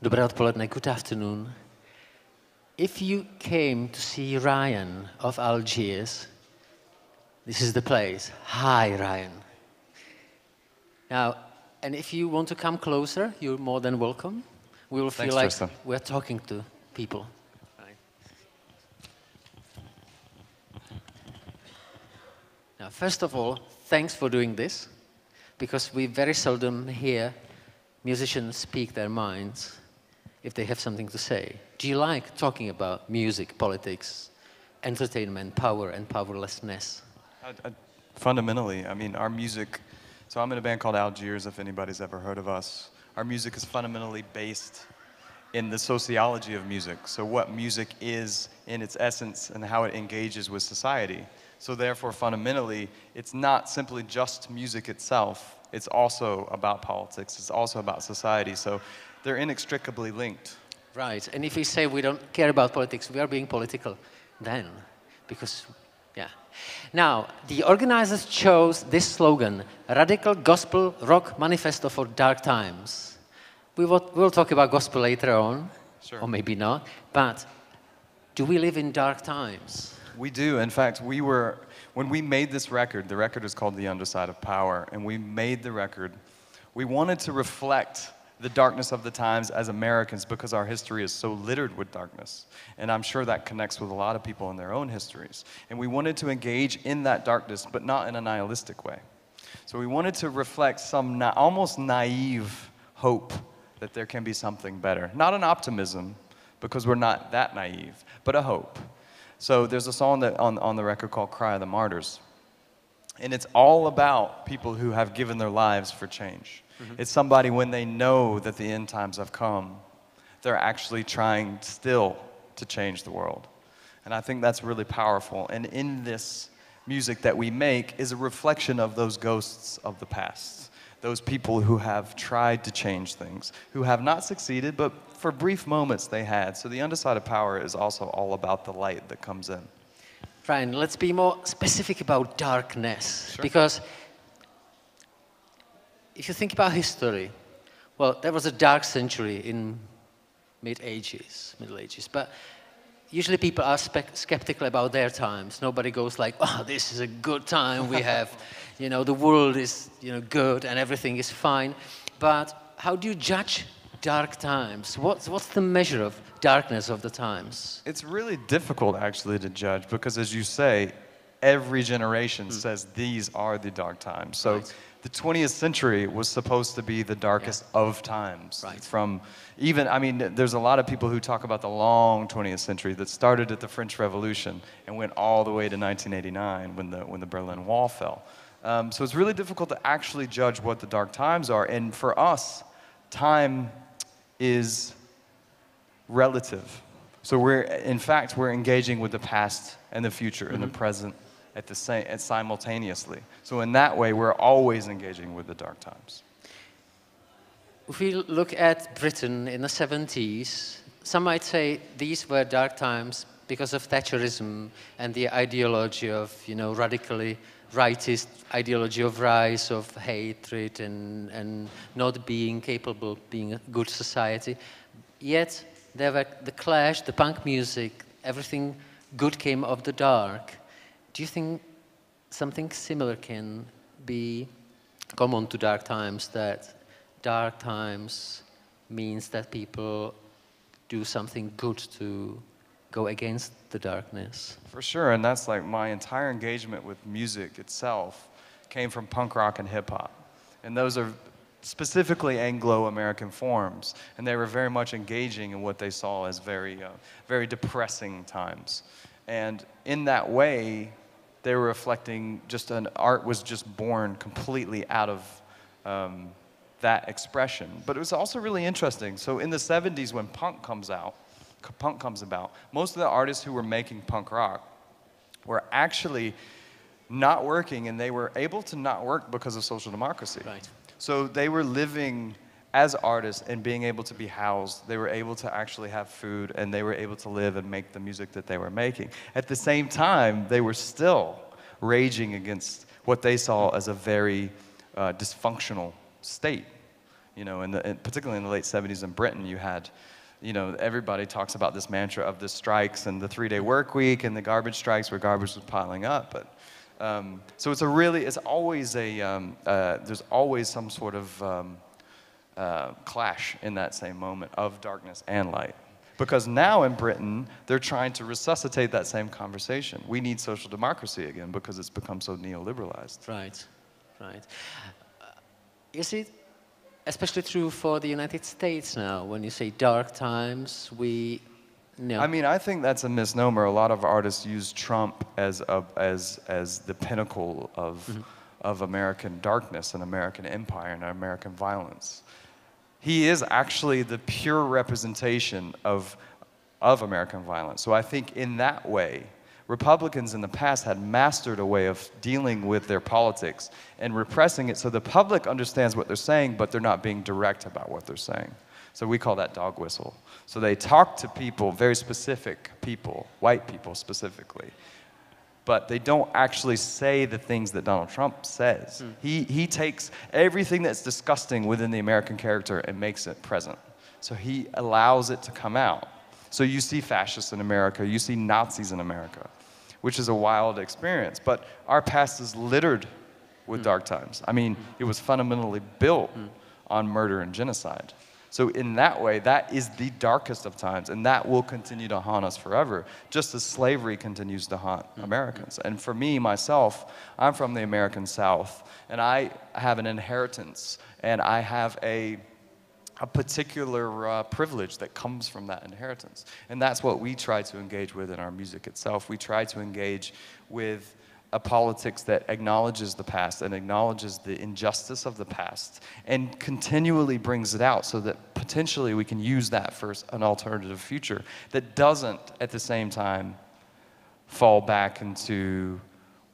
Dobré odpoledne, good afternoon. If you came to see Ryan of Algiers, this is the place. Hi, Ryan. Now, and if you want to come closer, you're more than welcome. We will feel like Tristan. we're talking to people. Right. Now, first of all, thanks for doing this, because we very seldom hear musicians speak their minds if they have something to say. Do you like talking about music, politics, entertainment, power, and powerlessness? Fundamentally, I mean, our music, so I'm in a band called Algiers, if anybody's ever heard of us. Our music is fundamentally based in the sociology of music. So what music is in its essence and how it engages with society. So therefore, fundamentally, it's not simply just music itself. It's also about politics. It's also about society. So they're inextricably linked. Right, and if we say we don't care about politics, we are being political then, because, yeah. Now, the organizers chose this slogan, Radical Gospel Rock Manifesto for Dark Times. We'll talk about gospel later on, Sure. or maybe not, but do we live in dark times? We do. In fact, when we made this record, the record is called The Underside of Power, and we made the record, we wanted to reflect the darkness of the times as Americans because our history is so littered with darkness. And I'm sure that connects with a lot of people in their own histories. And we wanted to engage in that darkness, but not in a nihilistic way. So we wanted to reflect some almost naive hope that there can be something better. Not an optimism, because we're not that naive, but a hope. So there's a song that on the record called Cry of the Martyrs. And it's all about people who have given their lives for change. Mm-hmm. It's somebody when they know that the end times have come, they're actually trying still to change the world. And I think that's really powerful. And in this music that we make is a reflection of those ghosts of the past. Those people who have tried to change things, who have not succeeded, but for brief moments they had. So the underside of power is also all about the light that comes in. Ryan, let's be more specific about darkness. Sure. Because if you think about history, well, there was a dark century in Middle Ages, but usually people are skeptical about their times. Nobody goes like, oh, this is a good time we have, the world is, good and everything is fine. But how do you judge dark times? What's the measure of darkness of the times? It's really difficult actually to judge because, as you say, every generation says these are the dark times. So right. The 20th century was supposed to be the darkest of times. Right. There's a lot of people who talk about the long 20th century that started at the French Revolution and went all the way to 1989 when the Berlin Wall fell. So it's really difficult to actually judge what the dark times are. And for us, time is relative. So we're engaging with the past and the future and the present simultaneously. So in that way, we're always engaging with the dark times. If we look at Britain in the 70s, some might say these were dark times because of Thatcherism and the ideology of, radically rightist ideology of rise of hatred and not being capable of being a good society. Yet there were the Clash, the punk music, everything good came of the dark. Do you think something similar can be common to dark times, that dark times means that people do something good to go against the darkness? For sure, and that's like my entire engagement with music itself came from punk rock and hip hop. And those are specifically Anglo-American forms, and they were very much engaging in what they saw as very, very depressing times. And in that way, they were reflecting art was just born completely out of that expression. But it was also really interesting. So in the 70s, when punk comes about, most of the artists who were making punk rock were actually not working, and they were able to not work because of social democracy. Right. So they were living as artists and being able to be housed. They were able to actually have food, and they were able to live and make the music that they were making. At the same time, they were still raging against what they saw as a very dysfunctional state. You know, particularly in the late 70s in Britain, you had, you know, everybody talks about this mantra of the strikes and the 3-day work week and the garbage strikes where garbage was piling up. But so it's always there's always some sort of clash in that same moment of darkness and light. Because now in Britain, they're trying to resuscitate that same conversation. We need social democracy again because it's become so neoliberalized. Right, right. Is it especially true for the United States now? When you say dark times, no. I mean, I think that's a misnomer. A lot of artists use Trump as the pinnacle of American darkness and American empire and American violence. He is actually the pure representation of American violence. So I think in that way, Republicans in the past had mastered a way of dealing with their politics and repressing it so the public understands what they're saying, but they're not being direct about what they're saying. So we call that dog whistle. So they talk to people, very specific people, white people specifically, but they don't actually say the things that Donald Trump says. He takes everything that's disgusting within the American character and makes it present. So he allows it to come out. So you see fascists in America, you see Nazis in America, which is a wild experience. But our past is littered with dark times. I mean, it was fundamentally built on murder and genocide. So in that way, that is the darkest of times, and that will continue to haunt us forever, just as slavery continues to haunt Americans. And for me, myself, I'm from the American South, and I have an inheritance, and I have a particular privilege that comes from that inheritance. And that's what we try to engage with in our music itself. We try to engage with a politics that acknowledges the past and acknowledges the injustice of the past and continually brings it out so that potentially we can use that for an alternative future that doesn't at the same time fall back into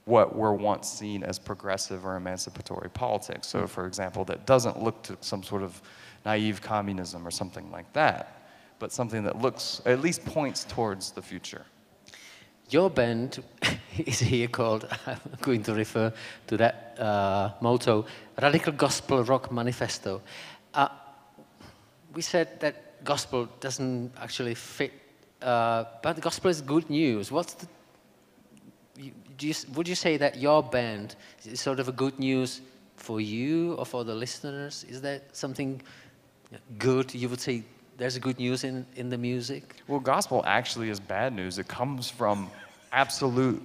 what were once seen as progressive or emancipatory politics. So for example, that doesn't look to some sort of naive communism or something like that, but something that looks, at least points towards the future. Your band is here called, I'm going to refer to that motto, Radical Gospel Rock Manifesto. We said that gospel doesn't actually fit, but gospel is good news. Would you say that your band is sort of a good news for you or for the listeners? Is there something good you would say there's good news in the music? Well, gospel actually is bad news. It comes from absolute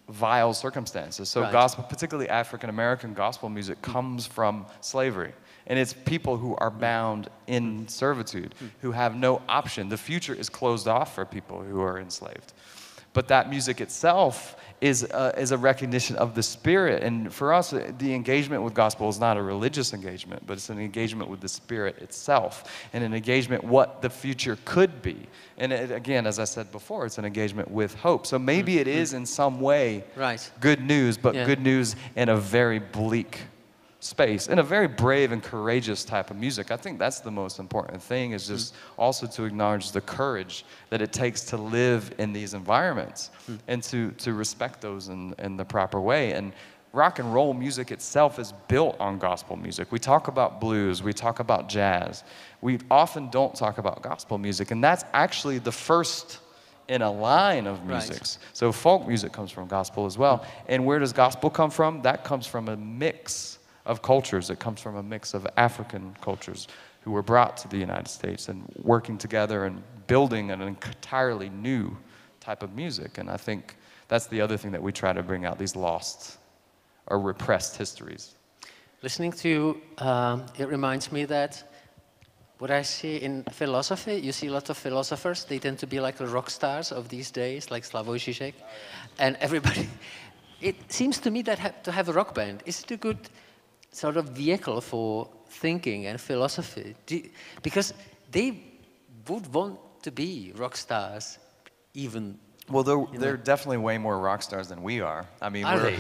vile circumstances. So gospel, particularly African-American gospel music, comes from slavery. And it's people who are bound in servitude, who have no option. The future is closed off for people who are enslaved. But that music itself is a recognition of the spirit. And for us, the engagement with gospel is not a religious engagement, but it's an engagement with the spirit itself and an engagement what the future could be. And again, as I said before, it's an engagement with hope. So maybe it is in some way good news, but good news in a very bleak space, in a very brave and courageous type of music. I think that's the most important thing, is just also to acknowledge the courage that it takes to live in these environments and to respect those in the proper way. And rock and roll music itself is built on gospel music. We talk about blues, we talk about jazz. We often don't talk about gospel music, and that's actually the first in a line of musics. So folk music comes from gospel as well. And where does gospel come from? That comes from a mix of cultures. It comes from a mix of African cultures who were brought to the United States and working together and building an entirely new type of music. And I think that's the other thing that we try to bring out, these lost or repressed histories. Listening to you, it reminds me that what I see in philosophy, you see a lot of philosophers, they tend to be like the rock stars of these days, like Slavoj Žižek, and everybody. It seems to me that to have a rock band, is it a good sort of vehicle for thinking and philosophy? Because they would want to be rock stars, even. Well, they're definitely way more rock stars than we are. I mean, are they?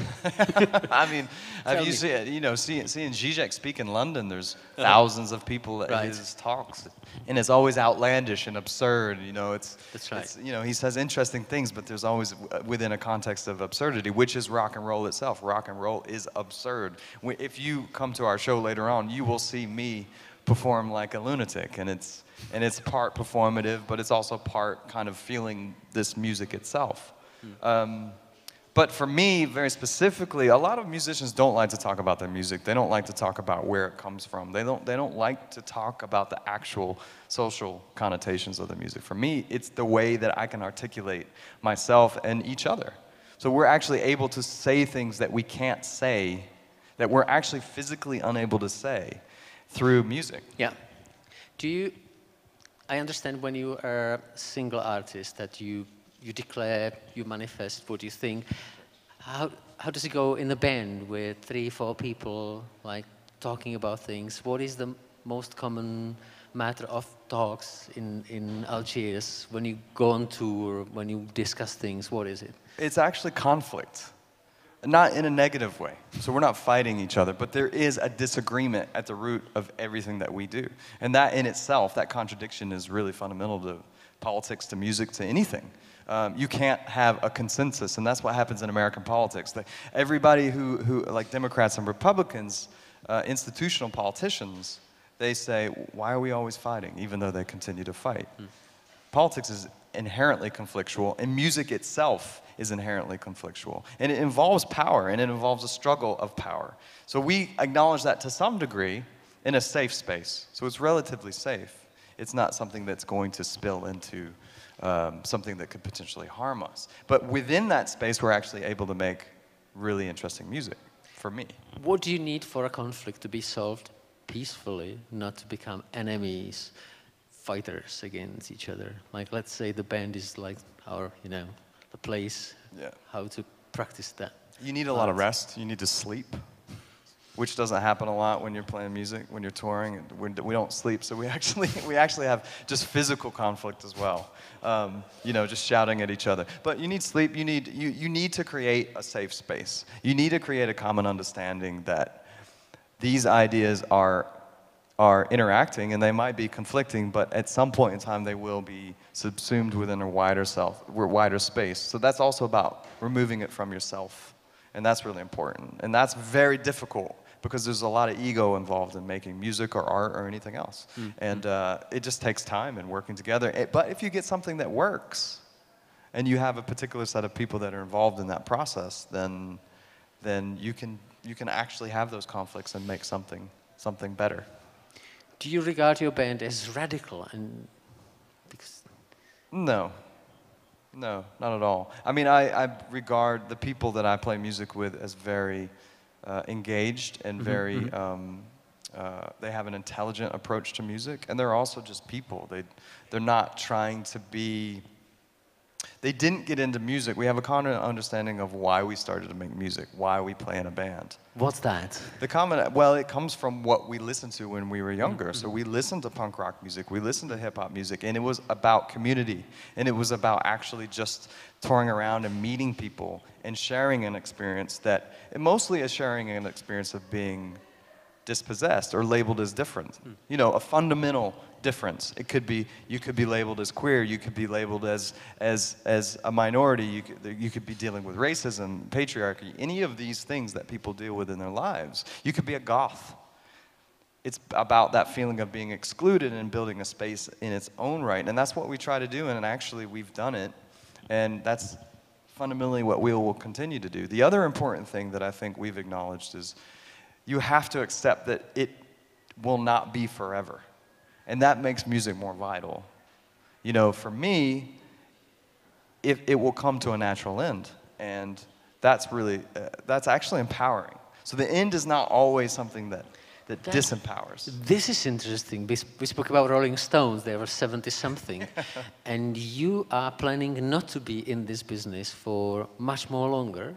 I mean, have you seen, seeing Zizek speak in London? There's thousands of people at his talks, and it's always outlandish and absurd. That's right. He says interesting things, but there's always within a context of absurdity, which is rock and roll itself. Rock and roll is absurd. If you come to our show later on, you will see me perform like a lunatic, and it's part performative, but it's also part kind of feeling this music itself. But for me, very specifically, a lot of musicians don't like to talk about their music. They don't like to talk about where it comes from. They don't like to talk about the actual social connotations of the music. For me, it's the way that I can articulate myself and each other. So we're actually able to say things that we can't say, that we're actually physically unable to say through music. Yeah. I understand when you are a single artist that you declare, you manifest what you think. How does it go in a band with 3-4 people, like talking about things? What is the most common matter of talks in Algiers when you go on tour, when you discuss things? What is it? It's actually conflict. Not in a negative way. So we're not fighting each other, but there is a disagreement at the root of everything that we do. And that in itself, that contradiction is really fundamental to politics, to music, to anything. You can't have a consensus, and that's what happens in American politics. Everybody who like Democrats and Republicans, institutional politicians, they say, why are we always fighting, even though they continue to fight? Politics is inherently conflictual, and music itself is inherently conflictual. And it involves power, and it involves a struggle of power. So we acknowledge that to some degree in a safe space. So it's relatively safe. It's not something that's going to spill into something that could potentially harm us. But within that space, we're actually able to make really interesting music, for me. What do you need for a conflict to be solved peacefully, not to become enemies, fighters against each other? Like, let's say the band is like our, the place, how to practice that. You need a lot of rest. You need to sleep, which doesn't happen a lot when you're playing music, when you're touring. We don't sleep, so we actually have just physical conflict as well. Just shouting at each other. But you need sleep. You need to create a safe space. You need to create a common understanding that these ideas are interacting, and they might be conflicting, but at some point in time they will be subsumed within a wider space. So that's also about removing it from yourself, and that's really important. And that's very difficult because there's a lot of ego involved in making music or art or anything else. And it just takes time and working together. But if you get something that works, and you have a particular set of people that are involved in that process, then you can actually have those conflicts and make something better. Do you regard your band as radical? No, not at all. I mean, I regard the people that I play music with as very engaged and very, they have an intelligent approach to music, and they're also just people. They're not trying to be, they didn't get into music. We have a common understanding of why we started to make music, why we play in a band. What's that? It comes from what we listened to when we were younger. So we listened to punk rock music, we listened to hip hop music, and it was about community. And it was about actually just touring around and meeting people and sharing an experience that, mostly as sharing an experience of being dispossessed or labeled as different. A fundamental difference. You could be labeled as queer, you could be labeled as a minority, you could be dealing with racism, patriarchy, any of these things that people deal with in their lives. You could be a goth. It's about that feeling of being excluded and building a space in its own right. And that's what we try to do, and actually we've done it. And that's fundamentally what we will continue to do. The other important thing that I think we've acknowledged is you have to accept that it will not be forever. And that makes music more vital. For me, it will come to a natural end. And that's actually empowering. So the end is not always something that disempowers. This is interesting. We spoke about Rolling Stones. They were 70-something. And you are planning not to be in this business for much more longer.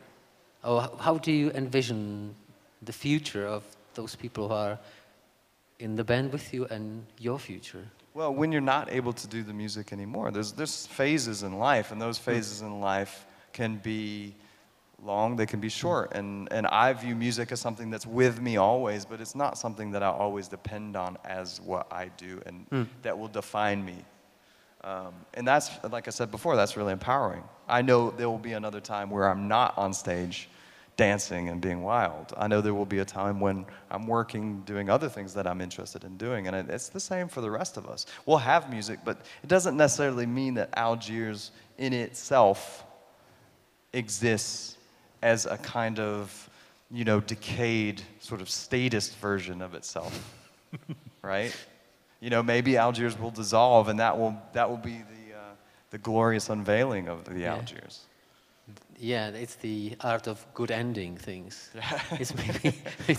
How do you envision the future of those people who are in the band with you and your future? Well, when you're not able to do the music anymore, there's phases in life, and those phases in life can be long, they can be short. And I view music as something that's with me always, but it's not something that I always depend on as what I do and that will define me. And that's, like I said before, that's really empowering. I know there will be another time where I'm not on stage dancing and being wild. I know there will be a time when I'm working, doing other things that I'm interested in doing, and it's the same for the rest of us. We'll have music, but it doesn't necessarily mean that Algiers in itself exists as a kind of, you know, decayed, sort of statist version of itself, right? You know, maybe Algiers will dissolve, and that will be the glorious unveiling of the Algiers. Yeah, it's the art of good ending things. It's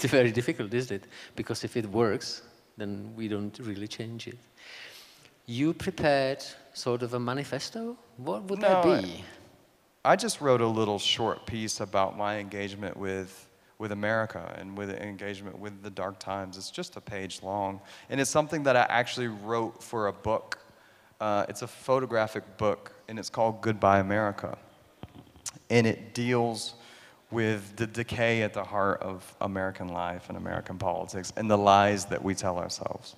very difficult, isn't it? Because if it works, then we don't really change it. You prepared sort of a manifesto? What would that be? I just wrote a little short piece about my engagement with America and with engagement with the dark times. It's just a page long. And it's something that I actually wrote for a book. It's a photographic book, and it's called Goodbye America. And it deals with the decay at the heart of American life and American politics and the lies that we tell ourselves.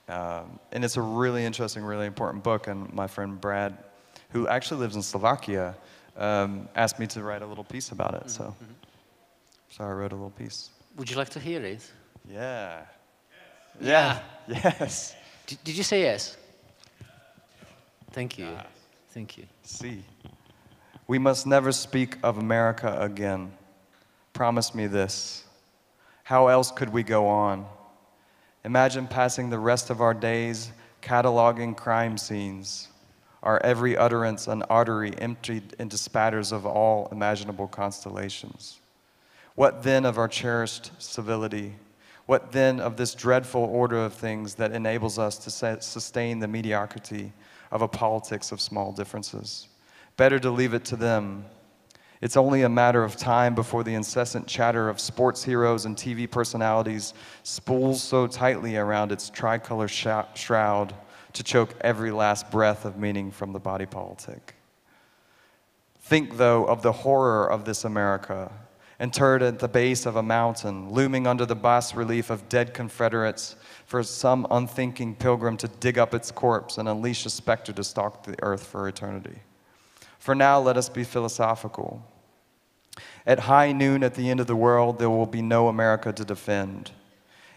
And it's a really interesting, really important book. And my friend Brad, who actually lives in Slovakia, asked me to write a little piece about it. So I wrote a little piece. Would you like to hear it? Yeah. Yeah. Yes. Did you say yes? Thank you. Thank you. See. We must never speak of America again. Promise me this. How else could we go on? Imagine passing the rest of our days cataloging crime scenes, our every utterance an artery emptied into spatters of all imaginable constellations. What then of our cherished civility? What then of this dreadful order of things that enables us to sustain the mediocrity of a politics of small differences? Better to leave it to them. It's only a matter of time before the incessant chatter of sports heroes and TV personalities spools so tightly around its tricolor shroud to choke every last breath of meaning from the body politic. Think, though, of the horror of this America, interred at the base of a mountain, looming under the bas-relief of dead Confederates, for some unthinking pilgrim to dig up its corpse and unleash a specter to stalk the earth for eternity. For now, let us be philosophical. At high noon at the end of the world, there will be no America to defend.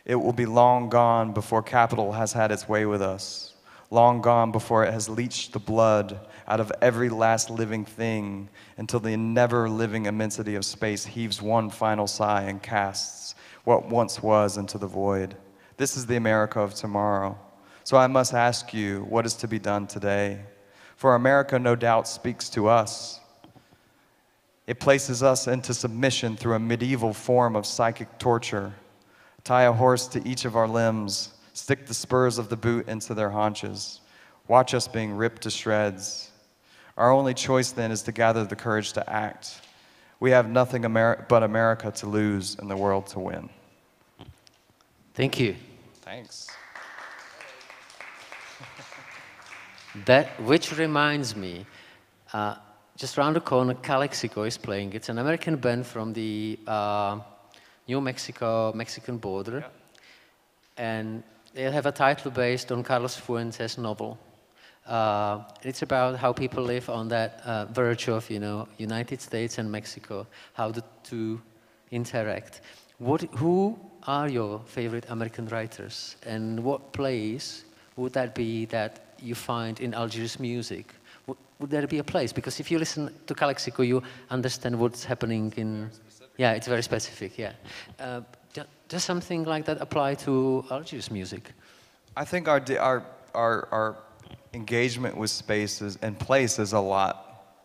It will be long gone before capital has had its way with us, long gone before it has leached the blood out of every last living thing until the never-living immensity of space heaves one final sigh and casts what once was into the void. This is the America of tomorrow. So I must ask you, what is to be done today? For America, no doubt, speaks to us. It places us into submission through a medieval form of psychic torture. Tie a horse to each of our limbs, stick the spurs of the boot into their haunches, watch us being ripped to shreds. Our only choice then is to gather the courage to act. We have nothing but America to lose and the world to win. Thank you. Thanks. Which reminds me, just around the corner, Calexico is playing. It's an American band from the New Mexican border. Yeah. And they have a title based on Carlos Fuentes' novel. It's about how people live on that verge of, United States and Mexico, how the two interact. Who are your favorite American writers, and what place would that be that you find in Algiers music? Would there be a place? Because if you listen to Calexico, you understand what's happening in... Yeah, it's very specific, yeah. Does something like that apply to Algiers music? I think our engagement with spaces and place is a lot,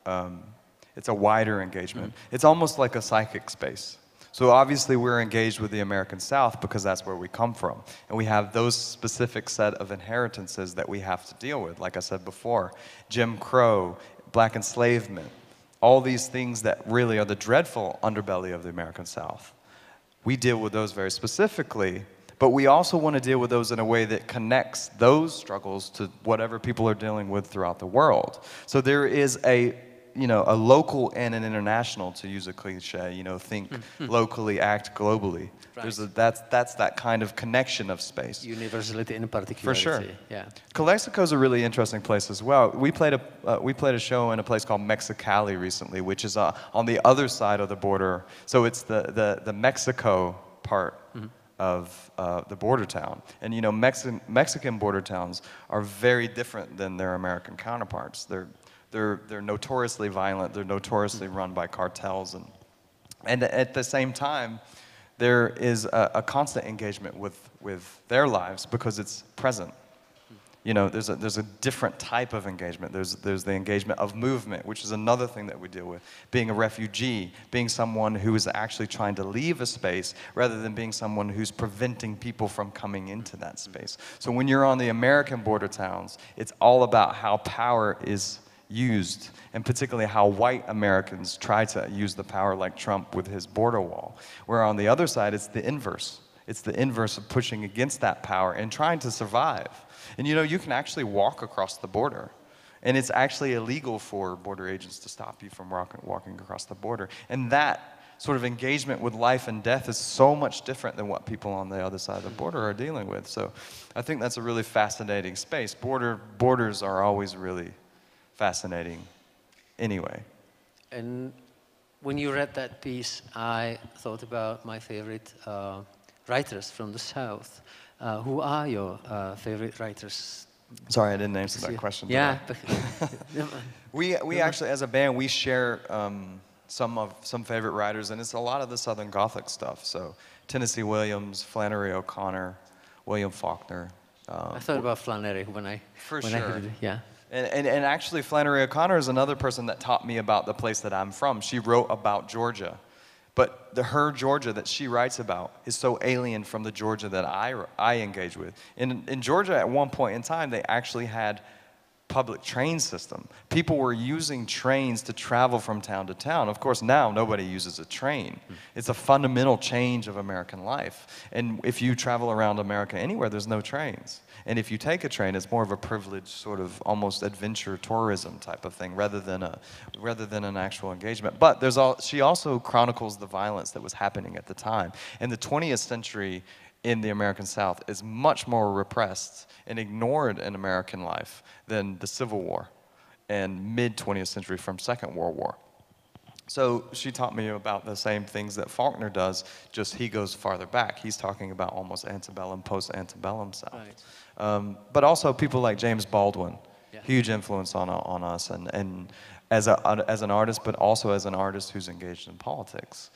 it's a wider engagement. It's almost like a psychic space. So obviously we're engaged with the American South because that's where we come from. And we have those specific set of inheritances that we have to deal with. Like I said before, Jim Crow, black enslavement, all these things that really are the dreadful underbelly of the American South. We deal with those very specifically, but we also want to deal with those in a way that connects those struggles to whatever people are dealing with throughout the world. So there is a you know, a local and an international, to use a cliche, you know, think locally, act globally. Right. That's that kind of connection of space. Universality and particularity. For sure. Yeah. Calexico is a really interesting place as well. We played a show in a place called Mexicali recently, which is on the other side of the border. So it's the Mexico part of the border town. And you know, Mexican border towns are very different than their American counterparts. They're notoriously violent. They're notoriously run by cartels, and at the same time, there is a constant engagement with their lives because it's present. You know, there's a different type of engagement. There's the engagement of movement, which is another thing that we deal with. Being a refugee, being someone who is actually trying to leave a space rather than being someone who's preventing people from coming into that space. So when you're on the American border towns, it's all about how power is used, and particularly how white Americans try to use the power, like Trump with his border wall. Where on the other side, it's the inverse. It's the inverse of pushing against that power and trying to survive. And you know, you can actually walk across the border, and it's actually illegal for border agents to stop you from walking across the border. And that sort of engagement with life and death is so much different than what people on the other side of the border are dealing with. So I think that's a really fascinating space. Borders are always really fascinating anyway. And when you read that piece, I thought about my favorite writers from the South. Who are your favorite writers? Sorry, I didn't answer that question. Yeah. We actually, as a band, we share some favorite writers, and it's a lot of the Southern Gothic stuff. So Tennessee Williams, Flannery O'Connor, William Faulkner. I thought about Flannery when I heard it. Yeah. And actually, Flannery O'Connor is another person that taught me about the place that I'm from. She wrote about Georgia. But her Georgia that she writes about is so alien from the Georgia that I engage with. In Georgia, at one point in time, they actually had public train system. People were using trains to travel from town to town. Of course, now nobody uses a train. It's a fundamental change of American life. And if you travel around America anywhere, there's no trains. And if you take a train, it's more of a privileged sort of almost adventure tourism type of thing rather than an actual engagement. But she also chronicles the violence that was happening at the time. And the 20th century in the American South is much more repressed and ignored in American life than the Civil War and mid-20th century from Second World War. So she taught me about the same things that Faulkner does, just he goes farther back. He's talking about almost antebellum, post-antebellum South. Right. But also people like James Baldwin, huge influence on us, and as an artist, but also as an artist who's engaged in politics.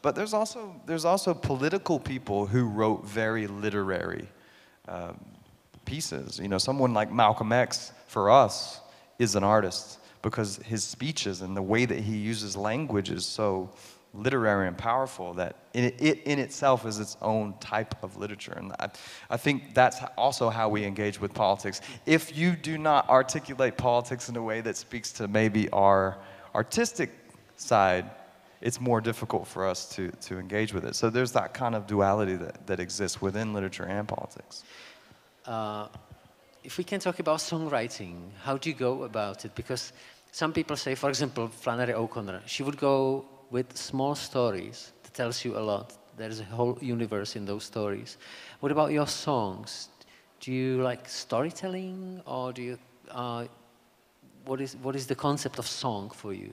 But there's also political people who wrote very literary pieces. You know, someone like Malcolm X, for us, is an artist because his speeches and the way that he uses language is so literary and powerful that it in itself is its own type of literature. And I think that's also how we engage with politics. If you do not articulate politics in a way that speaks to maybe our artistic side, it's more difficult for us to engage with it. So there's that kind of duality that exists within literature and politics. If we can talk about songwriting, how do you go about it? Because some people say, for example, Flannery O'Connor, she would go with small stories that tells you a lot. There's a whole universe in those stories. What about your songs? Do you like storytelling, or do you? What is the concept of song for you?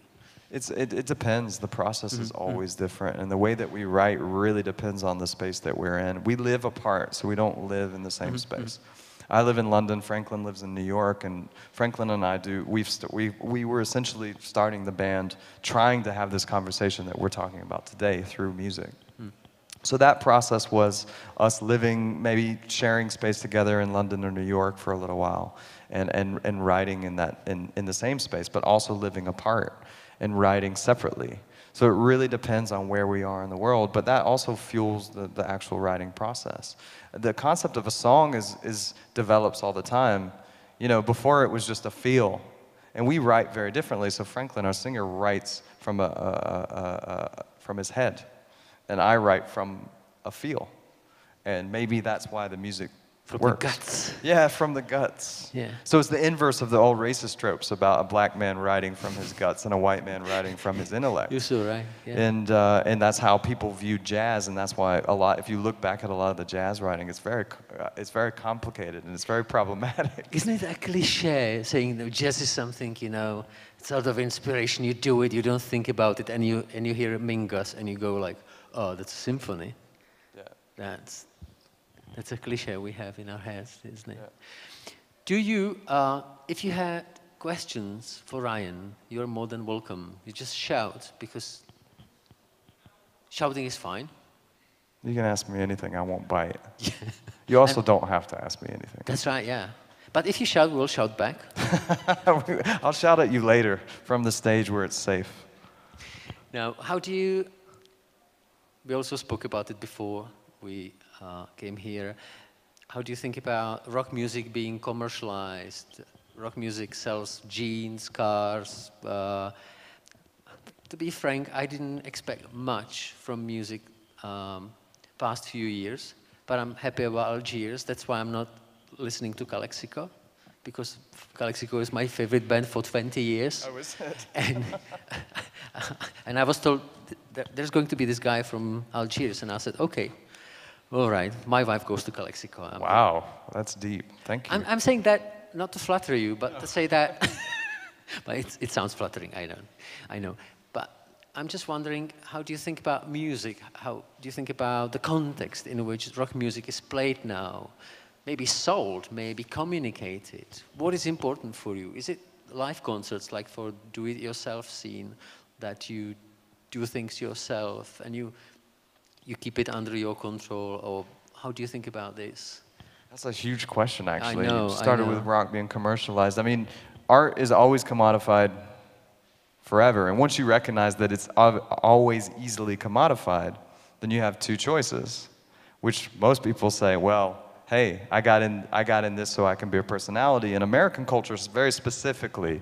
It depends. The process is always different, and the way that we write really depends on the space that we're in. We live apart, so we don't live in the same space. I live in London, Franklin lives in New York, and Franklin and I we were essentially starting the band trying to have this conversation that we're talking about today through music. So that process was us living, maybe sharing space together in London or New York for a little while, and writing in the same space, but also living apart and writing separately. So it really depends on where we are in the world, but that also fuels the actual writing process. The concept of a song develops all the time. You know, before it was just a feel, and we write very differently. So Franklin, our singer, writes from his head, and I write from a feel. And maybe that's why the music From works. the guts. Yeah, from the guts. Yeah. So it's the inverse of the old racist tropes about a black man writing from his guts and a white man writing from his intellect. You're so right. Yeah. And that's how people view jazz, and that's why if you look back at a lot of the jazz writing, it's very complicated and it's very problematic. Isn't it a cliche saying that jazz is something, you know, it's out of inspiration, you do it, you don't think about it, and you hear Mingus and you go like, oh, that's a symphony. Yeah. That's a cliche we have in our heads, isn't it? Yeah. Do you, if you had questions for Ryan, you're more than welcome. You just shout, because shouting is fine. You can ask me anything, I won't bite. You also don't have to ask me anything. That's right, yeah. But if you shout, we'll shout back. I'll shout at you later from the stage where it's safe. Now, how do you, we also spoke about it before we came here. How do you think about rock music being commercialized? Rock music sells jeans, cars. To be frank, I didn't expect much from music past few years, but I'm happy about Algiers. That's why I'm not listening to Calexico, because Calexico is my favorite band for 20 years. Oh, is it? And I was told that there's going to be this guy from Algiers, and I said, okay. All right, my wife goes to Calexico. Wow, that's deep. Thank you. I'm saying that not to flatter you, but to say that. But it sounds flattering, I know. But I'm just wondering, how do you think about music? How do you think about the context in which rock music is played now? Maybe sold, maybe communicated. What is important for you? Is it live concerts, like for do-it-yourself scene, that you do things yourself and you keep it under your control, or how do you think about this? That's a huge question, actually. I know, You started with rock being commercialized. I mean, art is always commodified forever, and once you recognize that it's always easily commodified, then you have two choices, which most people say, well, hey, I got in this so I can be a personality. And American culture, very specifically,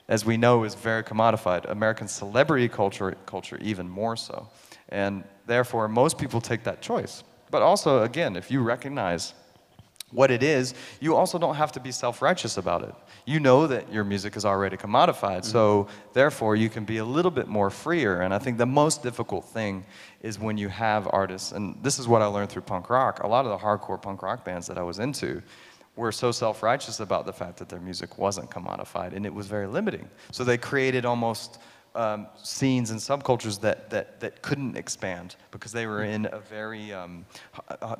as we know, is very commodified. American celebrity culture even more so. And therefore, most people take that choice. But also, again, if you recognize what it is, you also don't have to be self-righteous about it. You know that your music is already commodified, so therefore you can be a little bit more freer. And I think the most difficult thing is when you have artists, and this is what I learned through punk rock. A lot of the hardcore punk rock bands that I was into were so self-righteous about the fact that their music wasn't commodified, and it was very limiting. So they created almost scenes and subcultures that couldn't expand because they were in a very,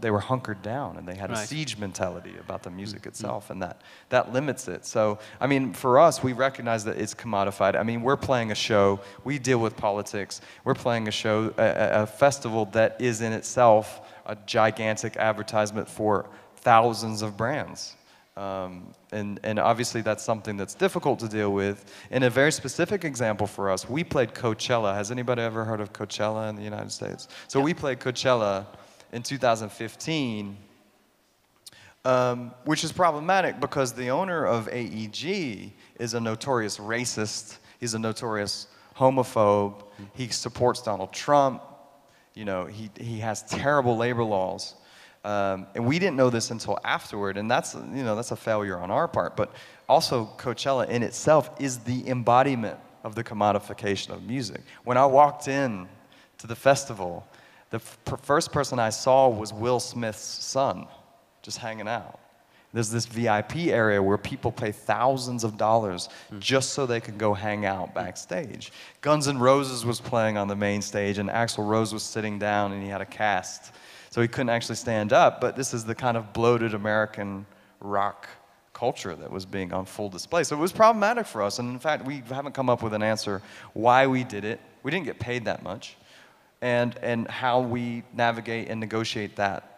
they were hunkered down, and they had a siege mentality about the music itself, and that limits it. So, I mean, for us, we recognize that it's commodified. I mean, we're playing a show, we deal with politics, we're playing a show, a festival that is in itself a gigantic advertisement for thousands of brands. And obviously that's something that's difficult to deal with. And a very specific example for us, we played Coachella. Has anybody ever heard of Coachella in the United States? So we played Coachella in 2015, which is problematic because the owner of AEG is a notorious racist. He's a notorious homophobe. He supports Donald Trump. You know, he has terrible labor laws. And we didn't know this until afterward, and that's a failure on our part. But also, Coachella in itself is the embodiment of the commodification of music. When I walked in to the festival, the first person I saw was Will Smith's son, just hanging out. There's this VIP area where people pay thousands of dollars just so they can go hang out backstage. Guns N' Roses was playing on the main stage, and Axl Rose was sitting down, and he had a cast. So he couldn't actually stand up, but this is the kind of bloated American rock culture that was being on full display. So it was problematic for us, and in fact, we haven't come up with an answer why we did it. We didn't get paid that much, and how we navigate and negotiate that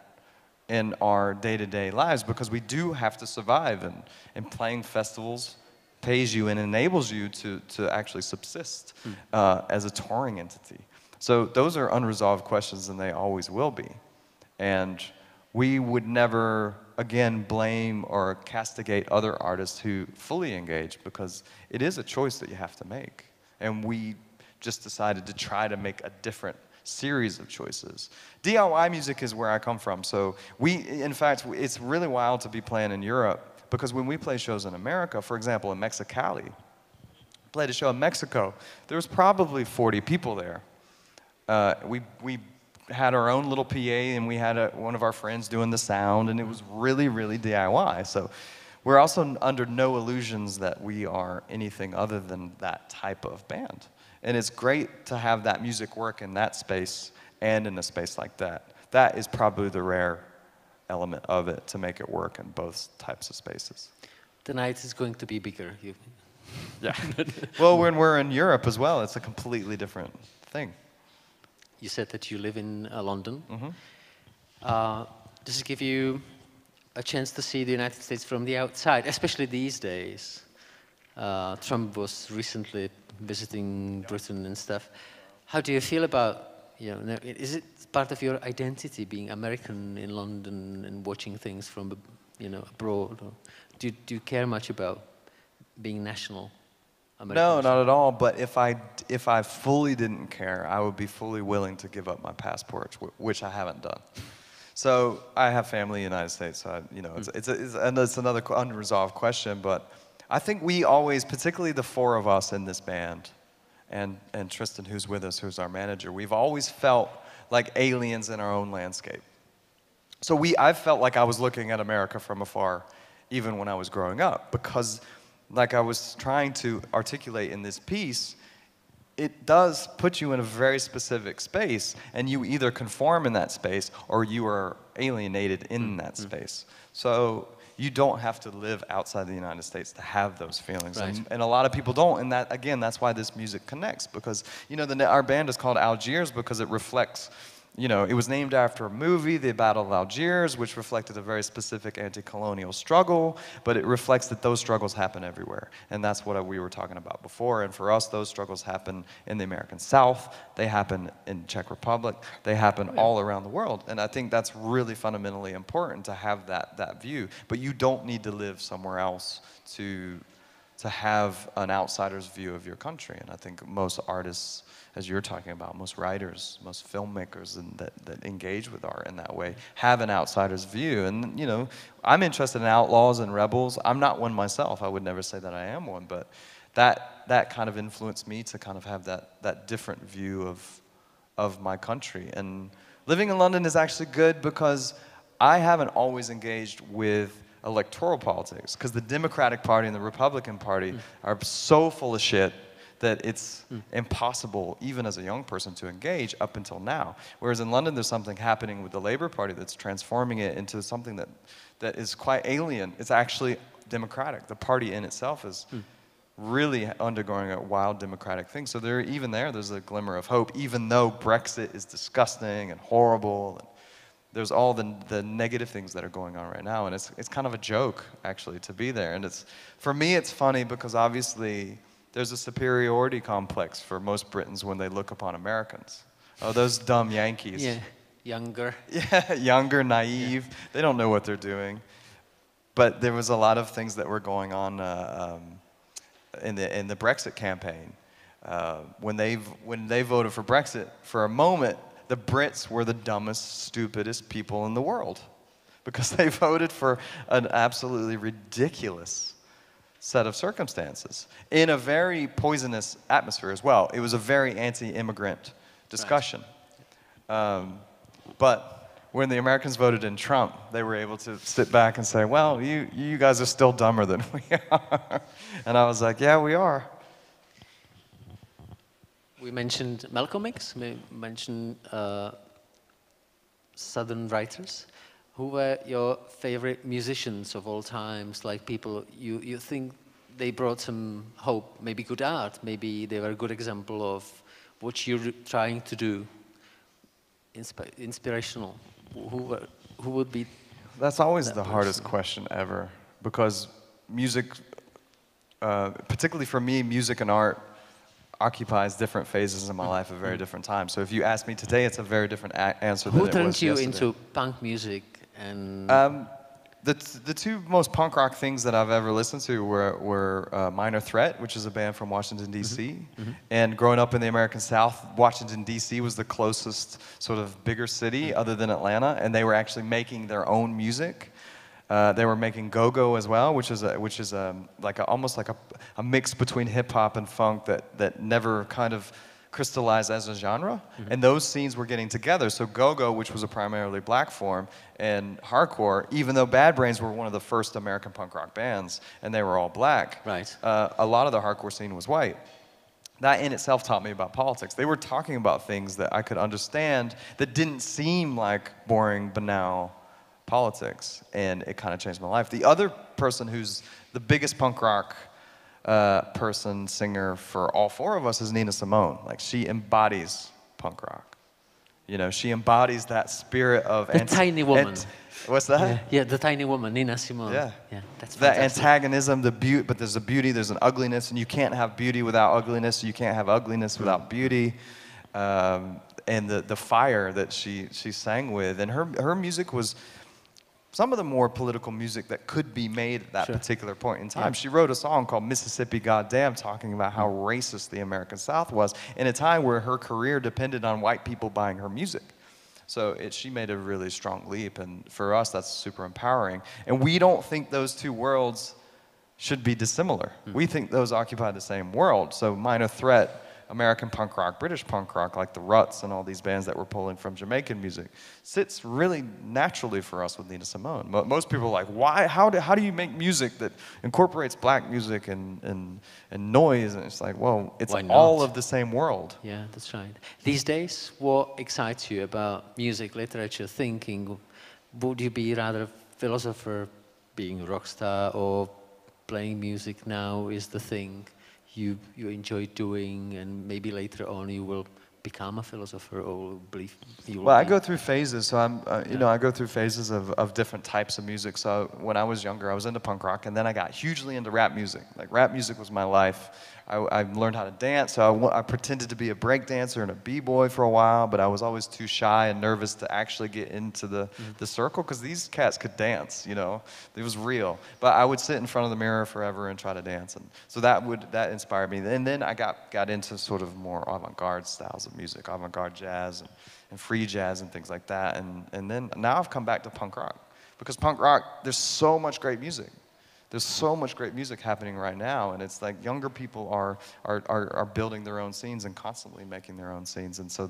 in our day-to-day lives, because we do have to survive, and playing festivals pays you and enables you to actually subsist as a touring entity. So those are unresolved questions, and they always will be. And we would never, again, blame or castigate other artists who fully engage, because it is a choice that you have to make. And we just decided to try to make a different series of choices. DIY music is where I come from, so in fact, it's really wild to be playing in Europe, because when we play shows in America, for example, in Mexicali, played a show in Mexico, there was probably 40 people there. We had our own little PA, and we had one of our friends doing the sound, and it was really, really DIY. So we're also under no illusions that we are anything other than that type of band. And it's great to have that music work in that space and in a space like that. That is probably the rare element of it to make it work in both types of spaces. Tonight is going to be bigger. Yeah. Well, when we're in Europe as well, it's a completely different thing. You said that you live in London. Mm-hmm. Does it give you a chance to see the United States from the outside, especially these days? Trump was recently visiting Britain and stuff. How do you feel about, is it part of your identity being American in London and watching things from, abroad? Or do you care much about being national American? No, not at all. But if I fully didn't care, I would be fully willing to give up my passport, which I haven't done. So I have family in the United States. So it's another unresolved question. But I think we always, particularly the four of us in this band, and Tristan, who's with us, who's our manager, we've always felt like aliens in our own landscape. So I've felt like I was looking at America from afar, even when I was growing up, because like I was trying to articulate in this piece, it does put you in a very specific space, and you either conform in that space or you are alienated in that space. So you don't have to live outside the United States to have those feelings. Right. And a lot of people don't, and that, again, that's why this music connects, because, our band is called Algiers because it reflects, it was named after a movie, The Battle of Algiers, which reflected a very specific anti-colonial struggle, but it reflects that those struggles happen everywhere. And that's what we were talking about before. And for us, those struggles happen in the American South, they happen in Czech Republic, they happen all around the world. And I think that's really fundamentally important to have that view. But you don't need to live somewhere else to have an outsider's view of your country. And I think most artists, as you're talking about, most writers, most filmmakers that engage with art in that way have an outsider's view. And, I'm interested in outlaws and rebels. I'm not one myself. I would never say that I am one, but that kind of influenced me to kind of have that different view of my country. And living in London is actually good because I haven't always engaged with electoral politics, because the Democratic Party and the Republican Party are so full of shit that it's impossible, even as a young person, to engage up until now. Whereas in London, there's something happening with the Labour Party that's transforming it into something that is quite alien. It's actually democratic. The party in itself is really undergoing a wild democratic thing. So there's a glimmer of hope, even though Brexit is disgusting and horrible. And there's all the negative things that are going on right now. And it's kind of a joke, actually, to be there. And for me, it's funny because obviously there's a superiority complex for most Britons when they look upon Americans. Oh, those dumb Yankees. Yeah, younger. Yeah, younger, naive. Yeah. They don't know what they're doing. But there was a lot of things that were going on in the Brexit campaign. When they voted for Brexit, for a moment, the Brits were the dumbest, stupidest people in the world, because they voted for an absolutely ridiculous set of circumstances in a very poisonous atmosphere as well. It was a very anti-immigrant discussion. Right. But when the Americans voted in Trump, they were able to sit back and say, well, you guys are still dumber than we are. And I was like, yeah, we are. We mentioned Malcolm X, we mentioned Southern writers. Who were your favorite musicians of all times, like people you think they brought some hope, maybe good art, maybe they were a good example of what you're trying to do, inspirational? Who would be? That's always the person? hardest question ever, because music, particularly for me, music and art occupies different phases in my life at very different times. So if you ask me today, it's a very different answer than it was yesterday. Who turned you into punk music? And The two most punk rock things that I've ever listened to were Minor Threat, which is a band from Washington, D.C. And growing up in the American South, Washington, D.C. was the closest sort of bigger city other than Atlanta, and they were actually making their own music. They were making go-go as well, which is almost like a mix between hip-hop and funk that never kind of crystallized as a genre, and those scenes were getting together. So go-go, which was a primarily black form, and hardcore, even though Bad Brains were one of the first American punk rock bands, and they were all black, right. A lot of the hardcore scene was white. That in itself taught me about politics. They were talking about things that I could understand that didn't seem like boring, banal politics, and it kind of changed my life. The other person who's the biggest punk rock singer for all four of us is Nina Simone. Like, she embodies punk rock. You know, she embodies that spirit of... The tiny woman. What's that? Yeah, the tiny woman, Nina Simone. Yeah. That's that fantastic. antagonism, the beauty, but there's a beauty, there's an ugliness, and you can't have beauty without ugliness, you can't have ugliness without beauty. And the fire that she sang with, and her music was some of the more political music that could be made at that particular point in time. Yeah. She wrote a song called Mississippi Goddamn, talking about how racist the American South was in a time where her career depended on white people buying her music. So she made a really strong leap, and for us, that's super empowering. And we don't think those two worlds should be dissimilar. We think those occupy the same world. So Minor Threat, American punk rock, British punk rock, like the Ruts and all these bands that were pulling from Jamaican music, sits really naturally for us with Nina Simone. Most people are like, why? How do you make music that incorporates black music and noise? And it's like, well, it's all of the same world. Yeah, that's right. These days, what excites you about music, literature, thinking? Would you be rather a philosopher, being a rock star, or playing music now is the thing you enjoy doing, and maybe later on you will become a philosopher, or believe you will? Well, I go through phases. So I go through phases of different types of music. So when I was younger, I was into punk rock, and then I got hugely into rap music. Like, rap music was my life. I learned how to dance, so I pretended to be a break dancer and a b-boy for a while, but I was always too shy and nervous to actually get into the circle, because these cats could dance, you know. It was real. But I would sit in front of the mirror forever and try to dance, and so that inspired me. And then I got into sort of more avant-garde styles of music, avant-garde jazz and free jazz and things like that. And then now I've come back to punk rock, because punk rock, there's so much great music. There's so much great music happening right now, and it's like younger people are building their own scenes and constantly making their own scenes. And so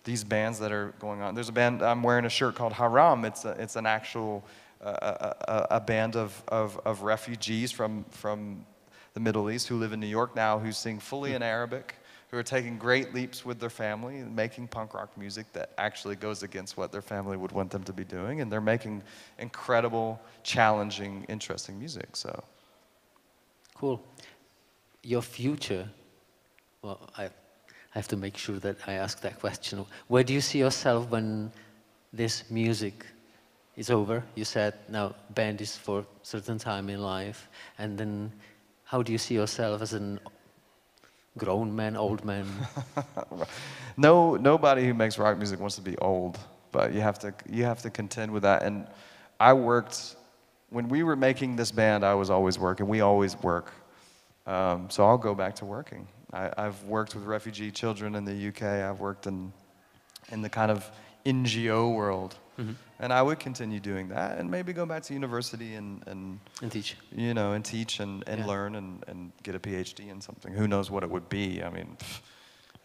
these bands that are going on, there's a band, I'm wearing a shirt called Haram. It's an actual a band of refugees from the Middle East who live in New York now, who sing fully in Arabic, who are taking great leaps with their family and making punk rock music that actually goes against what their family would want them to be doing. And they're making incredible, challenging, interesting music, so. Cool. Your future, well, I have to make sure that I ask that question. Where do you see yourself when this music is over? You said now band is for a certain time in life, and then how do you see yourself as an grown man, old man? Nobody who makes rock music wants to be old, but you have to contend with that. And I worked, when we were making this band, I was always working. We always work. So I'll go back to working. I've worked with refugee children in the UK. I've worked in the kind of NGO world. And I would continue doing that, and maybe go back to university and teach. You know, and teach and learn and get a PhD in something. Who knows what it would be? I mean,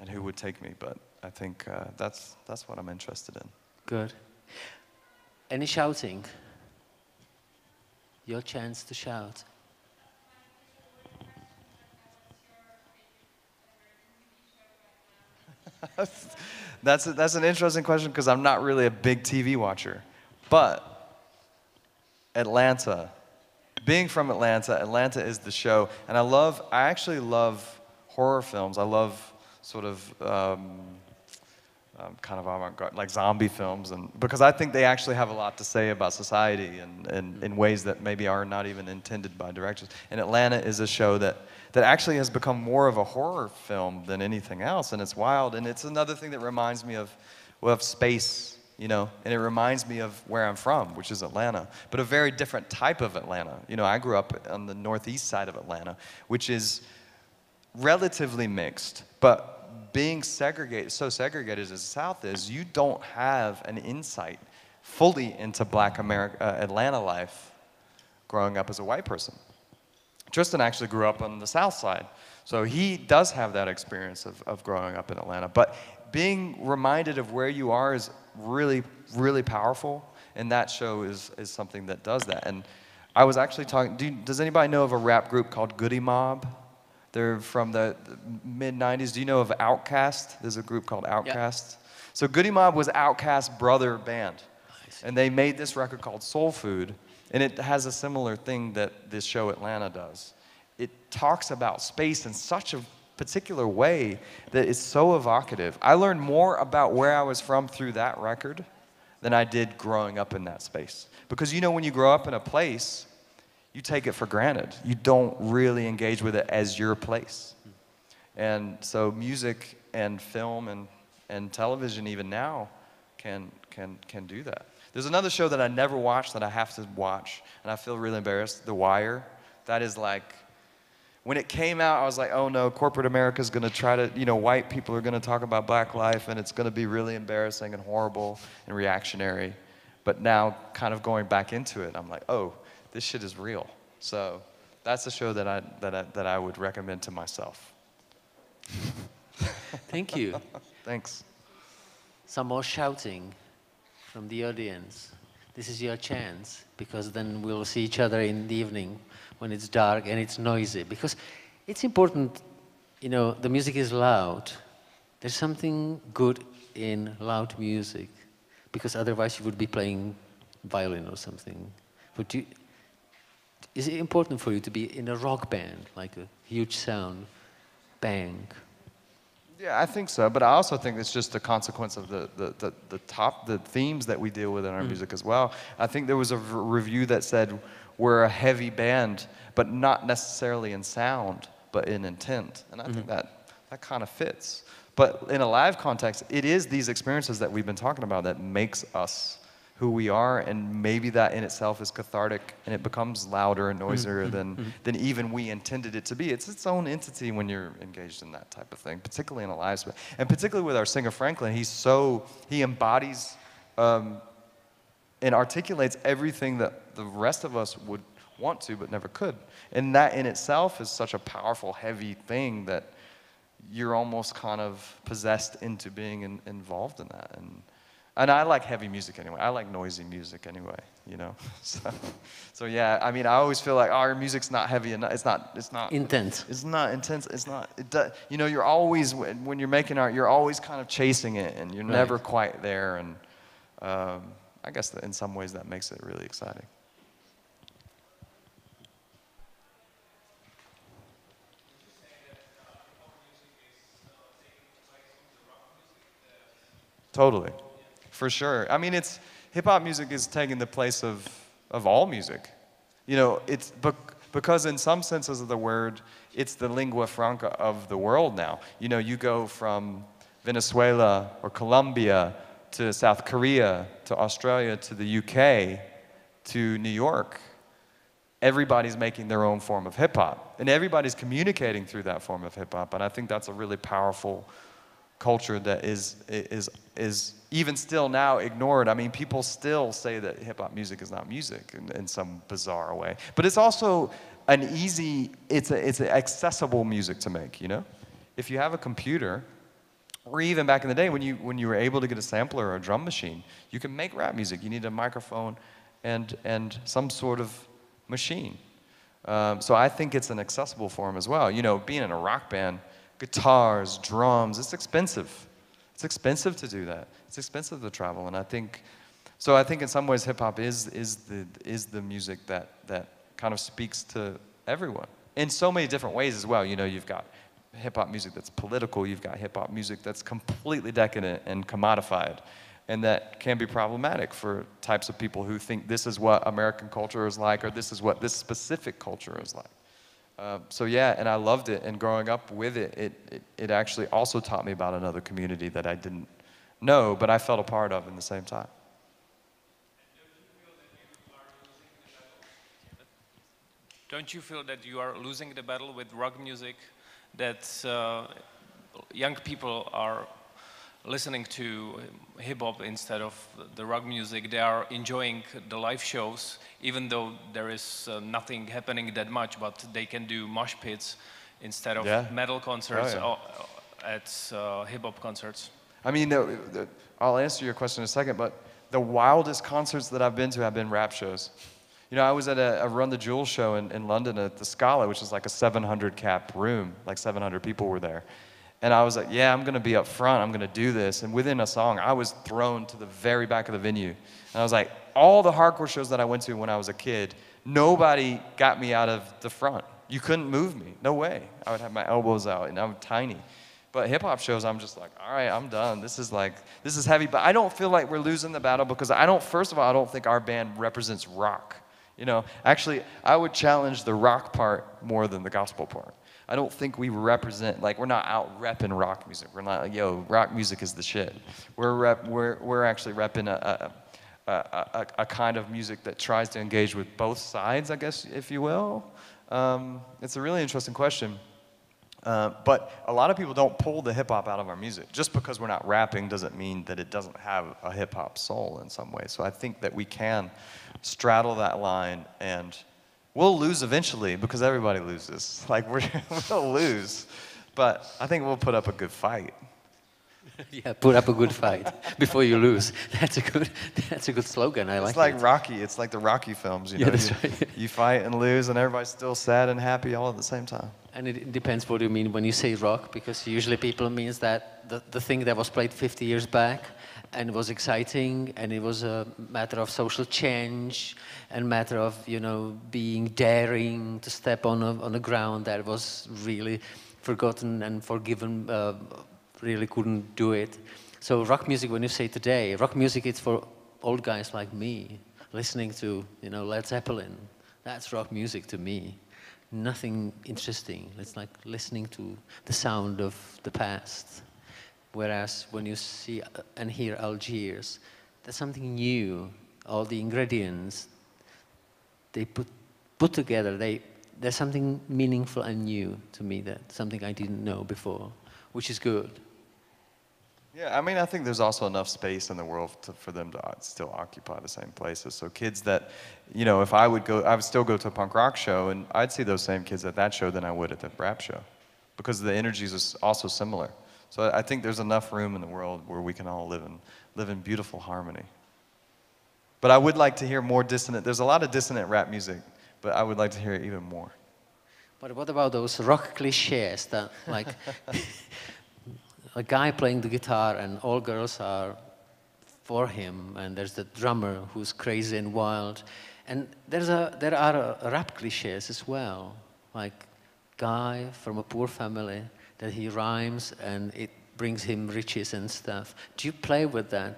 and who would take me? But I think that's what I'm interested in. Good. Any shouting? Your chance to shout. That's an interesting question, because I'm not really a big TV watcher. But Atlanta, being from Atlanta is the show. And I actually love horror films. I love sort of kind of avant-garde, like zombie films, and because I think they actually have a lot to say about society and in ways that maybe are not even intended by directors. And Atlanta is a show that actually has become more of a horror film than anything else, and it's wild. And it's another thing that reminds me of space. you know, and it reminds me of where I'm from, which is Atlanta, but a very different type of Atlanta. You know, I grew up on the northeast side of Atlanta, which is relatively mixed, but being segregated, so segregated as the South is, you don't have an insight fully into Black Atlanta life growing up as a white person. Tristan actually grew up on the South side, so he does have that experience of growing up in Atlanta. But being reminded of where you are is really, really powerful, and that show is something that does that. And I was actually talking, does anybody know of a rap group called Goody Mob? They're from the mid-90s. Do you know of Outkast? There's a group called Outkast. Yeah. So Goody Mob was Outkast's brother band, and they made this record called Soul Food, and it has a similar thing that this show Atlanta does. It talks about space in such a particular way that it's so evocative. I learned more about where I was from through that record than I did growing up in that space. Because you know, when you grow up in a place, you take it for granted. You don't really engage with it as your place. And so music and film and television even now can do that. There's another show that I never watched that I have to watch, and I feel really embarrassed, The Wire. That is like, when it came out, I was like, oh no, corporate America's gonna try to, you know, white people are gonna talk about black life, and it's gonna be really embarrassing and horrible and reactionary. But now, kind of going back into it, I'm like, oh, this shit is real. So that's a show that I would recommend to myself. Thank you. Thanks. Some more shouting from the audience. This is your chance, because then we'll see each other in the evening when it's dark and it's noisy. Because it's important, you know, the music is loud. There's something good in loud music, because otherwise you would be playing violin or something. But is it important for you to be in a rock band, like a huge sound, bang? Yeah, I think so, but I also think it's just a consequence of the themes that we deal with in our music as well. I think there was a review that said we're a heavy band, but not necessarily in sound, but in intent, and I think that kind of fits. But in a live context, it is these experiences that we've been talking about that makes us who we are, and maybe that in itself is cathartic, and it becomes louder and noisier than even we intended it to be. It's its own entity when you're engaged in that type of thing, particularly in a live space. And particularly with our singer Franklin, he embodies and articulates everything that the rest of us would want to but never could. And that in itself is such a powerful, heavy thing that you're almost kind of possessed into being involved in that. And I like heavy music anyway. I like noisy music anyway, you know. So yeah, I mean, I always feel like our music's not heavy enough. It's not intense. It's not intense. It's not. You know, you're always, when you're making art, you're always kind of chasing it, and you're never quite there. And I guess that in some ways that makes it really exciting. Totally. For sure. I mean, hip-hop music is taking the place of all music. You know, it's because in some senses of the word, it's the lingua franca of the world now. You know, you go from Venezuela or Colombia to South Korea to Australia to the UK to New York. Everybody's making their own form of hip-hop, and everybody's communicating through that form of hip-hop, and I think that's a really powerful culture that is even still now ignored. I mean, people still say that hip-hop music is not music in some bizarre way. But it's also it's an accessible music to make, you know? If you have a computer, or even back in the day when you were able to get a sampler or a drum machine, you can make rap music. You need a microphone and some sort of machine. So I think it's an accessible form as well. You know, being in a rock band, guitars, drums, it's expensive. It's expensive to do that. It's expensive to travel, and I think in some ways hip hop is the music that kind of speaks to everyone in so many different ways as well. You know, you've got hip hop music that's political, you've got hip hop music that's completely decadent and commodified, and that can be problematic for types of people who think this is what American culture is like, or this is what this specific culture is like. So yeah, and I loved it, and growing up with it, it actually also taught me about another community that I didn't know, but I felt a part of in the same time. Don't you feel that you are losing the battle with rock music, that young people are listening to hip-hop instead of the rock music? They are enjoying the live shows, even though there is nothing happening that much, but they can do mosh pits instead of metal concerts at hip-hop concerts. I mean, I'll answer your question in a second, but the wildest concerts that I've been to have been rap shows. You know, I was at a Run the Jewels show in London at the Scala, which is like a 700 cap room, like 700 people were there. And I was like, yeah, I'm gonna be up front, I'm gonna do this. And within a song, I was thrown to the very back of the venue. And I was like, all the hardcore shows that I went to when I was a kid, nobody got me out of the front. You couldn't move me, no way. I would have my elbows out and I'm tiny. But hip hop shows, I'm just like, all right, I'm done. This is heavy. But I don't feel like we're losing the battle because first of all, I don't think our band represents rock. You know, actually, I would challenge the rock part more than the gospel part. I don't think we represent, like, we're not out repping rock music. We're not like, yo, rock music is the shit. We're actually repping a kind of music that tries to engage with both sides, I guess, if you will. It's a really interesting question. But a lot of people don't pull the hip-hop out of our music. Just because we're not rapping doesn't mean that it doesn't have a hip-hop soul in some way. So I think that we can straddle that line, and we'll lose eventually because everybody loses. Like, we'll lose, but I think we'll put up a good fight. Yeah, put up a good fight before you lose. That's a good slogan. I like it. It's like Rocky. It's like the Rocky films. You know? That's right. You fight and lose, and everybody's still sad and happy all at the same time. And it depends what you mean when you say rock, because usually people means that the thing that was played 50 years back and it was exciting and it was a matter of social change and matter of, you know, being daring to step on a ground that was really forgotten and forgiven, really couldn't do it. So rock music, when you say today, rock music is for old guys like me, listening to, you know, Led Zeppelin. That's rock music to me. Nothing interesting. It's like listening to the sound of the past. Whereas when you see and hear Algiers, there's something new. All the ingredients they put together, there's something meaningful and new to me, that something I didn't know before, which is good. Yeah, I mean, I think there's also enough space in the world for them to still occupy the same places. So kids that, you know, if I would still go to a punk rock show, and I'd see those same kids at that show than I would at the rap show, because the energies are also similar. So I think there's enough room in the world where we can all live in beautiful harmony. But I would like to hear more dissonant. There's a lot of dissonant rap music, but I would like to hear it even more. But what about those rock cliches that, like, a guy playing the guitar and all girls are for him, and there's the drummer who's crazy and wild, and there are rap cliches as well, like guy from a poor family that he rhymes and it brings him riches and stuff. Do you play with that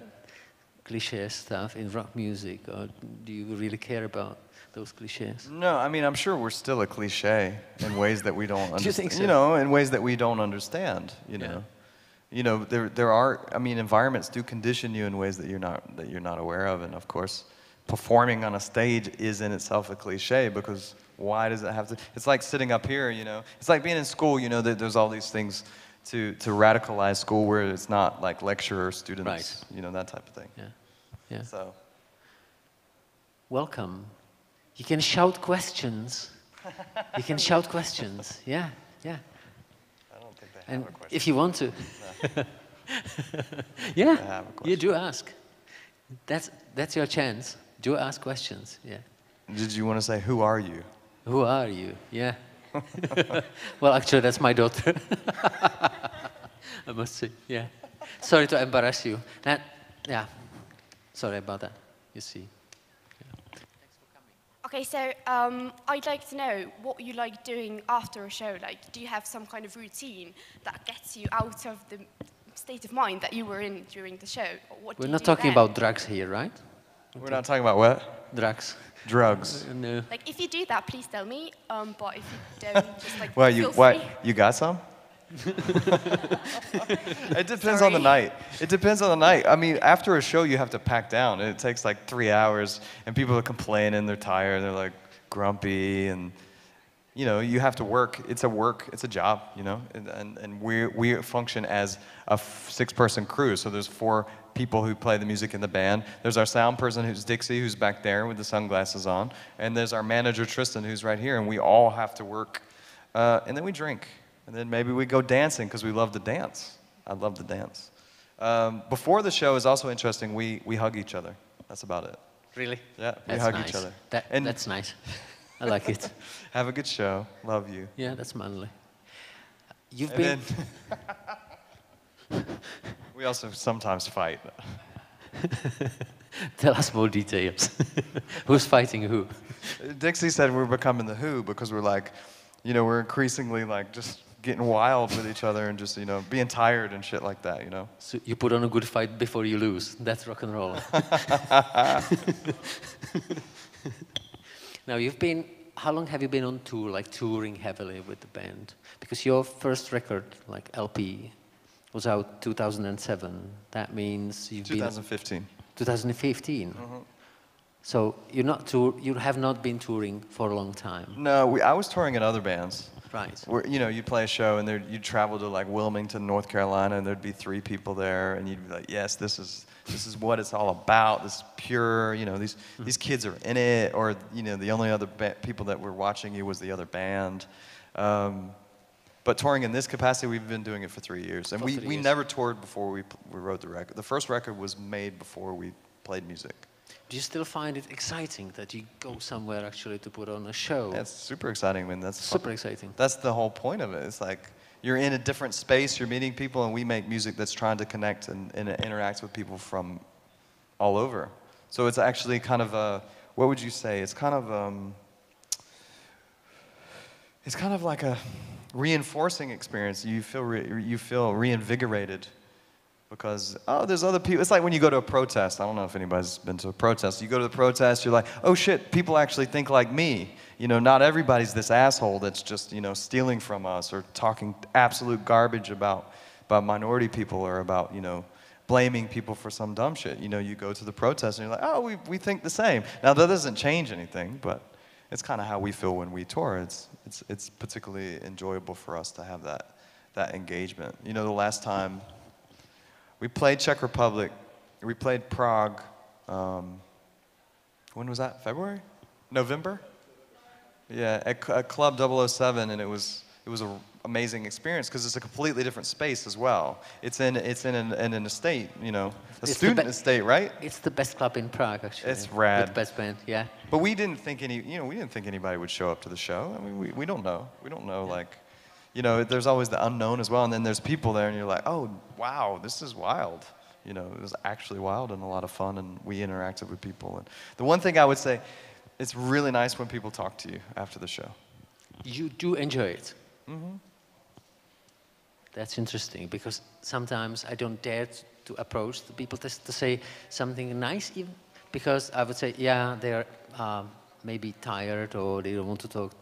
cliche stuff in rock music, or do you really care about those cliches? No, I mean, I'm sure we're still a cliche in ways that we don't understand. Do you think so? You know, in ways that we don't understand, you know. Yeah. You know, there are, I mean, environments do condition you in ways that you're not aware of, and of course, performing on a stage is in itself a cliche, because why does it have to? It's like sitting up here, you know. It's like being in school, you know. There's all these things to radicalize school where it's not like lecturer students, right. You know, that type of thing. Yeah, yeah. So, welcome. You can shout questions. You can shout questions. Yeah, yeah. I don't think they have and a question. If you want to. No. Yeah, you do ask. That's your chance. Do ask questions. Yeah. Did you want to say, who are you? Who are you? Yeah. Well, actually, that's my daughter. I must say, yeah. Sorry to embarrass you. Yeah. Sorry about that. You see. Okay, so I'd like to know what you like doing after a show. Like, do you have some kind of routine that gets you out of the state of mind that you were in during the show? Or what We're do you not do talking then? about drugs here, right? We're not talking about what? Drugs. Drugs. No. Like, if you do that, please tell me. But if you don't, just like Well, feel free. you got some? It depends on the night. It depends on the night. I mean, after a show, you have to pack down. And it takes like 3 hours, and people are complaining, they're tired, they're like grumpy, and you know, you have to work. It's a job, you know, and we function as a 6-person crew. So there's 4 people who play the music in the band. There's our sound person, who's Dixie, who's back there with the sunglasses on, and there's our manager Tristan, who's right here, and we all have to work, and then we drink, and then maybe we go dancing because we love to dance. I love to dance. Before the show is also interesting. We hug each other. That's about it. Really? Yeah, we That's hug nice. each other. That's nice. I like it. Have a good show. Love you. Yeah, that's manly. You've And been... then we also sometimes fight. Tell us more details. Who's fighting who? Dixie said we're becoming the Who because we're like, you know, we're increasingly like just getting wild with each other and just, you know, being tired and shit like that, you know. So you put on a good fight before you lose. That's rock and roll. Now how long have you been on tour, like touring heavily with the band? Because your first record, like LP, was out 2007. That means you've 2015. been... 2015? Mm-hmm. So you have not been touring for a long time? No, I was touring in other bands. Right. Where, you know, you'd play a show and you'd travel to like Wilmington, North Carolina, and there'd be 3 people there, and you'd be like, yes, this is what it's all about. This is pure, you know, these kids are in it, or, you know, the only other people that were watching you was the other band. But touring in this capacity, we've been doing it for 3 years. And we never toured before we wrote the record. The first record was made before we played music. Do you still find it exciting that you go somewhere actually to put on a show? That's super exciting. I mean, that's super exciting. That's the whole point of it. It's like you're in a different space, you're meeting people, and we make music that's trying to connect and interact with people from all over. So it's actually kind of a, what would you say? It's kind of like a reinforcing experience. You feel reinvigorated. Because, oh, there's other people. It's like when you go to a protest. I don't know if anybody's been to a protest. You go to the protest, you're like, oh shit, people actually think like me. You know, not everybody's this asshole that's just, you know, stealing from us or talking absolute garbage about minority people or about, you know, blaming people for some dumb shit. You know, you go to the protest and you're like, oh, we think the same. Now, that doesn't change anything, but it's kind of how we feel when we tour. It's particularly enjoyable for us to have that engagement. You know, the last time we played Czech Republic, we played Prague, when was that, February? November? Yeah, at Club 007, and it was an amazing experience because it's a completely different space as well. It's in an estate, you know, a student estate, right? It's the best club in Prague, actually. It's rad. With the best band, yeah. But we didn't think anybody would show up to the show. I mean, we don't know. We don't know, yeah. Like, you know, there's always the unknown as well, and then there's people there, and you're like, oh, wow, this is wild. You know, it was actually wild and a lot of fun, and we interacted with people. And the one thing I would say, it's really nice when people talk to you after the show. You do enjoy it? Mm-hmm. That's interesting, because sometimes I don't dare to approach the people to say something nice, even, because I would say, yeah, they're maybe tired, or they don't want to talk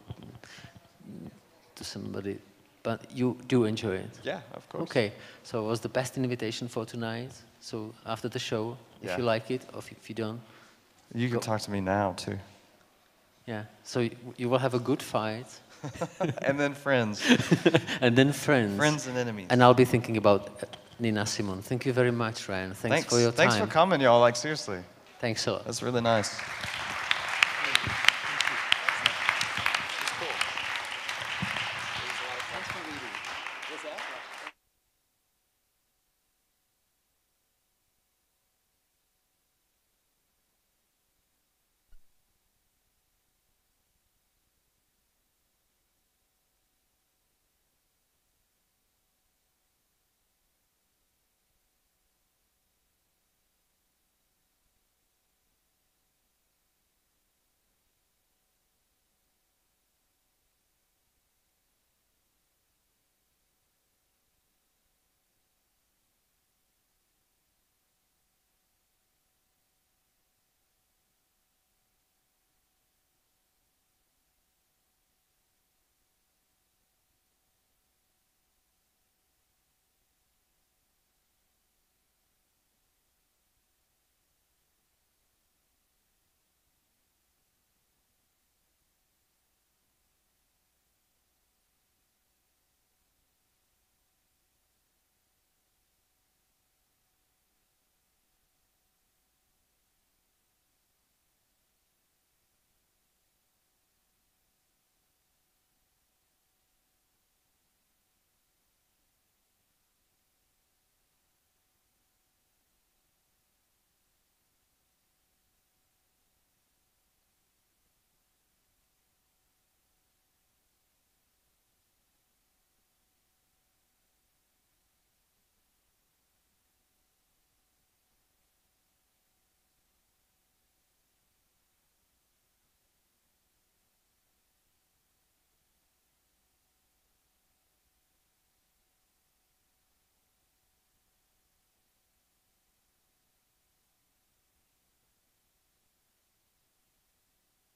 to somebody. But you do enjoy it? Yeah, of course. Okay, so it was the best invitation for tonight. So after the show, if you like it, or if you don't... You can talk to me now, too. Yeah, so you will have a good fight. And then friends. And then friends. Friends and enemies. And I'll be thinking about Nina Simone. Thank you very much, Ryan. Thanks for your time. Thanks for coming, y'all. Like, seriously. Thanks a lot. That's really nice.